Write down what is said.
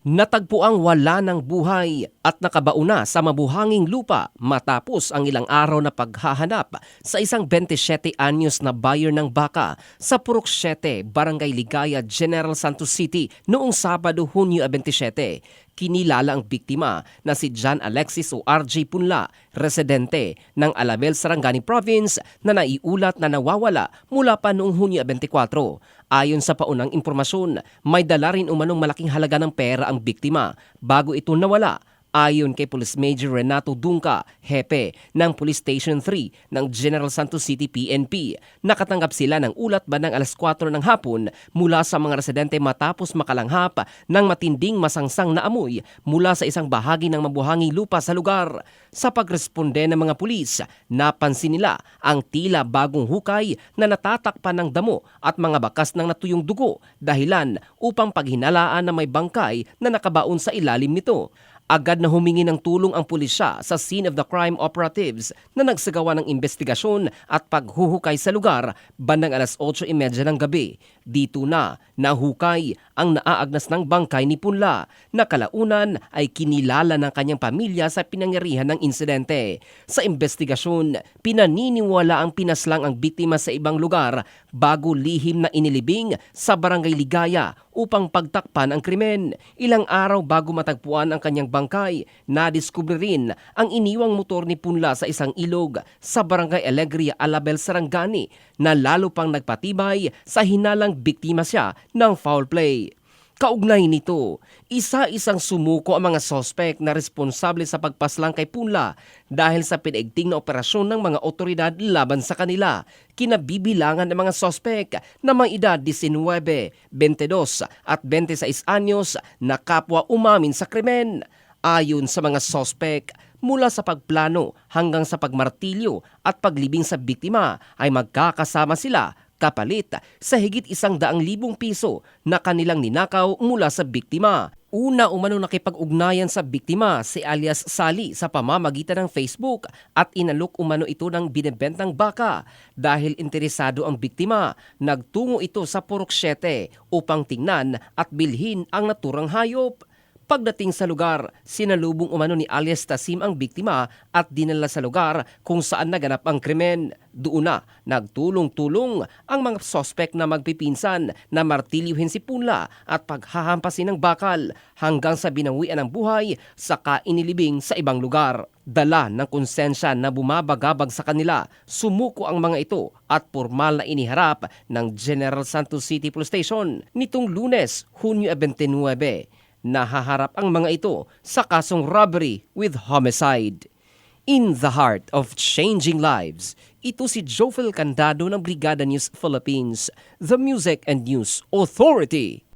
Natagpuang wala ng buhay at nakabauna sa mabuhanging lupa matapos ang ilang araw na paghahanap sa isang 27 anyos na buyer ng baka sa Purok 7, Barangay Ligaya, General Santos City noong Sabado, Hunyo 27. Kinilala ang biktima na si John Alexis o RJ Punla, residente ng Alabel, Sarangani Province na naiulat na nawawala mula pa noong Hunyo 24. Ayon sa paunang impormasyon, may dala rin umanong malaking halaga ng pera ang biktima bago ito nawala. Ayon kay Police Major Renato Dunca, hepe ng Police Station 3 ng General Santos City PNP, nakatanggap sila ng ulat bandang alas 4 ng hapon mula sa mga residente matapos makalanghap ng matinding masangsang na amoy mula sa isang bahagi ng mabuhanging lupa sa lugar. Sa pagresponde ng mga pulis, napansin nila ang tila bagong hukay na natatakpan ng damo at mga bakas ng natuyong dugo, dahilan upang paghinalaan na may bangkay na nakabaon sa ilalim nito. Agad na humingi ng tulong ang pulisya sa scene of the crime operatives na nagsagawa ng investigasyon at paghuhukay sa lugar bandang alas 8:30 ng gabi. Dito na nahukay ang naaagnas ng bangkay ni Punla na kalaunan ay kinilala ng kanyang pamilya sa pinangyarihan ng insidente. Sa investigasyon, pinaniniwala ang pinaslang ang biktima sa ibang lugar bago lihim na inilibing sa Barangay Ligaya upang pagtakpan ang krimen. Ilang araw bago matagpuan ang kanyang bangkay, nadiskubre rin ang iniwang motor ni Punla sa isang ilog sa Barangay Alegria, Alabel, Sarangani na lalo pang nagpatibay sa hinalang biktima siya ng foul play. Kaugnay nito, isa-isang sumuko ang mga sospek na responsable sa pagpaslang kay Punla dahil sa pinaigting na operasyon ng mga otoridad laban sa kanila. Kinabibilangan ng mga sospek na mga edad 19, 22 at 26 anyos na kapwa umamin sa krimen. Ayon sa mga sospek, mula sa pagplano hanggang sa pagmartilyo at paglibing sa biktima ay magkakasama sila kapalit sa higit 100,000 piso na kanilang ninakaw mula sa biktima. Una umano nakipag-ugnayan sa biktima si alias Sally sa pamamagitan ng Facebook at inalok umano ito ng binebentang baka. Dahil interesado ang biktima, nagtungo ito sa Purok 7 upang tingnan at bilhin ang naturang hayop. Pagdating sa lugar, sinalubong umano ni alias Tasim ang biktima at dinala sa lugar kung saan naganap ang krimen. Doon na nagtulong-tulong ang mga sospek na magpipinsan na martilyuhin si Punla at paghahampasin ng bakal hanggang sa binawian ng buhay saka inilibing sa ibang lugar. Dala ng konsensya na bumabagabag sa kanila, sumuko ang mga ito at pormal na iniharap ng General Santos City Police Station nitong Lunes, Hunyo 29. Nahaharap ang mga ito sa kasong robbery with homicide. In the heart of changing lives, ito si Jofel Candado ng Brigada News Philippines, the Music and News Authority.